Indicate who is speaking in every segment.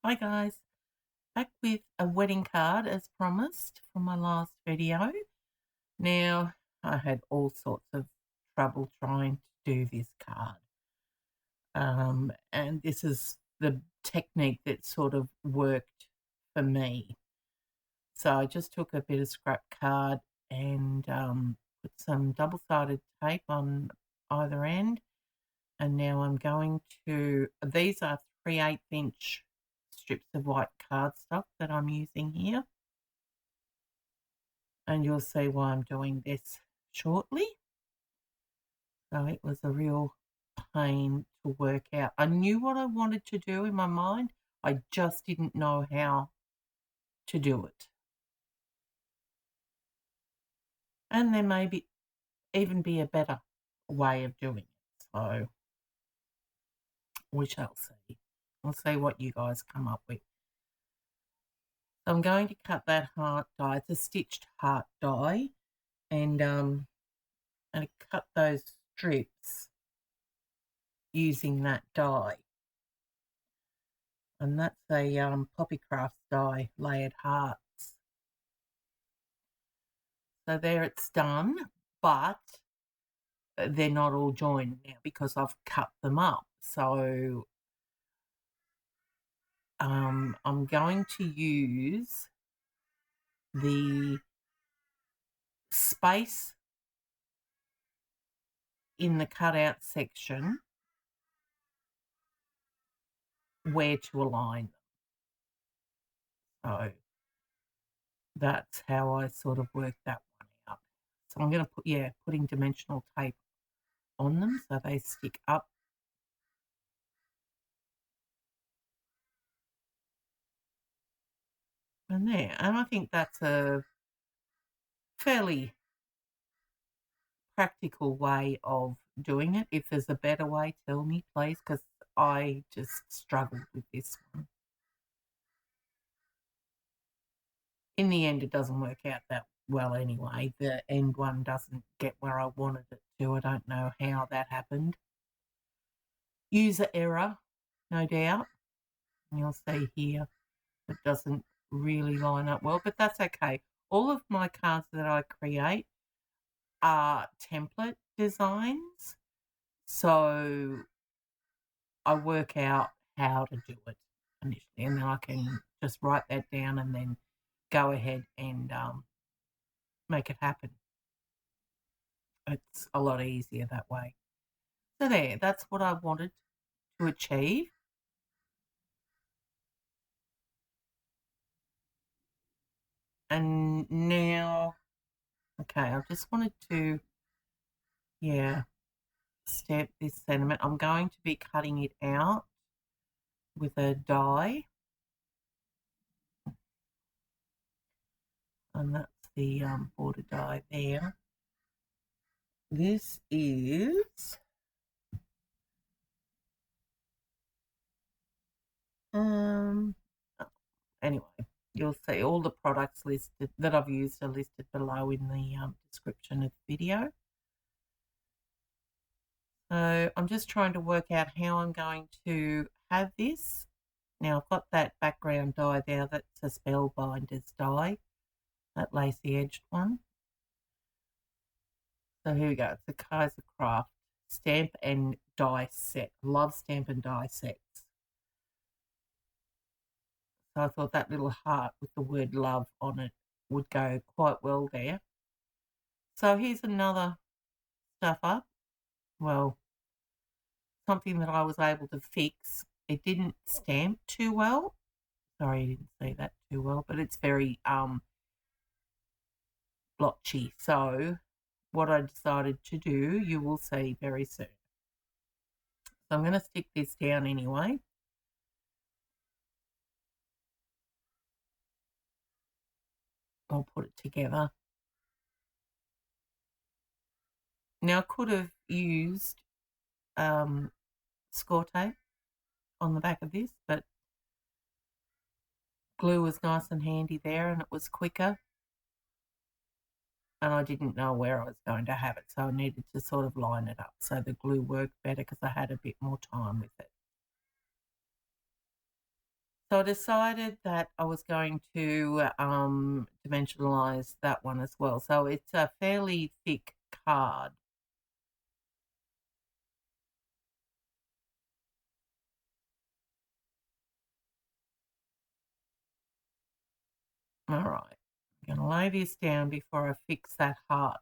Speaker 1: Hi guys, back with a wedding card as promised from my last video. Now, I had all sorts of trouble trying to do this card. And this is the technique that sort of worked for me. So I just took a bit of scrap card and put some double-sided tape on either end. And now I'm going to, these are 3/8" strips of white cardstock that I'm using here. And you'll see why I'm doing this shortly. So it was a real pain to work out. I knew what I wanted to do in my mind. I just didn't know how to do it. And there may even be a better way of doing it. So we shall see. We'll see what you guys come up with. So I'm going to cut that heart die. It's a stitched heart die. And I cut those strips using that die. And that's a Poppycraft die, layered hearts. So there it's done, but they're not all joined now because I've cut them up. So I'm going to use the space in the cutout section where to align them. So that's how I sort of work that one out. So I'm going to putting dimensional tape on them so they stick up. And there. And I think that's a fairly practical way of doing it. If there's a better way, tell me, please, because I just struggled with this one. In the end, it doesn't work out that well anyway. The end one doesn't get where I wanted it to. I don't know how that happened. User error, no doubt. And you'll see here it doesn't really line up well, but that's okay. All of my cards that I create are template designs, so I work out how to do it initially, and then I can just write that down and then go ahead and make it happen. It's a lot easier that way. So there, that's what I wanted to achieve. And now, okay, I just wanted to, stamp this sentiment. I'm going to be cutting it out with a die. And that's the border die there. This is anyway, you'll see all the products listed that I've used are listed below in the description of the video. So I'm just trying to work out how I'm going to have this. Now I've got that background die there. That's a Spellbinders die, that lacy edged one. So here we go. It's a KaiserCraft stamp and die set. Love stamp and die sets. So I thought that little heart with the word love on it would go quite well there. So here's another stuff up. Well, something that I was able to fix. It didn't stamp too well. Sorry, I didn't say that too well, but it's very blotchy. So what I decided to do, you will see very soon. So I'm going to stick this down anyway. I'll put it together. Now I could have used scor-tape on the back of this, but glue was nice and handy there and it was quicker. And I didn't know where I was going to have it, so I needed to sort of line it up so the glue worked better because I had a bit more time with it. So I decided that I was going to dimensionalize that one as well. So it's a fairly thick card. All right, I'm going to lay this down before I fix that heart,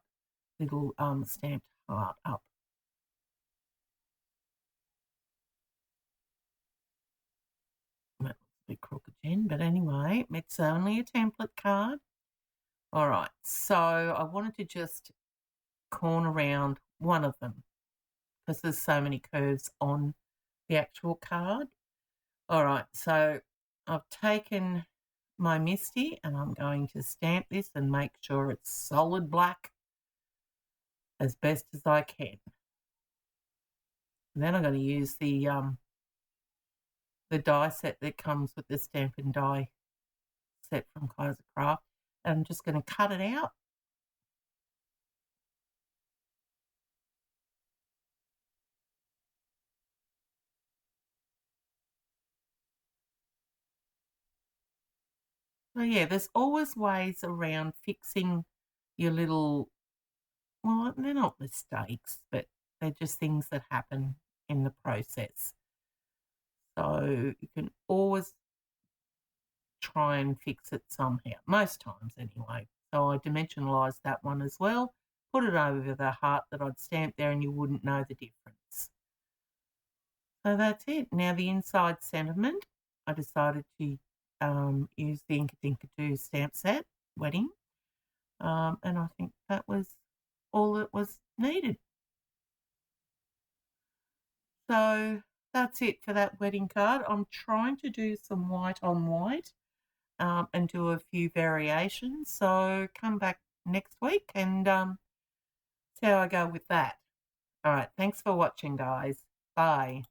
Speaker 1: little stamped heart up. That looks a bit crooked, Jen, but anyway, it's only a template card. All right, so I wanted to just corner around one of them because there's so many curves on the actual card. All right, so I've taken my Misty and I'm going to stamp this and make sure it's solid black as best as I can. And then I'm going to use the die set that comes with the Stampin' Die set from KaiserCraft. And I'm just going to cut it out. So yeah, there's always ways around fixing your little, well, they're not mistakes, but they're just things that happen in the process. So you can always try and fix it somehow, most times anyway. So I dimensionalised that one as well, put it over the heart that I'd stamped there and you wouldn't know the difference. So that's it. Now the inside sentiment, I decided to use the Inkadinkado stamp set, wedding, and I think that was all that was needed. So that's it for that wedding card. I'm trying to do some white on white and do a few variations. So come back next week and see how I go with that. All right. Thanks for watching, guys. Bye.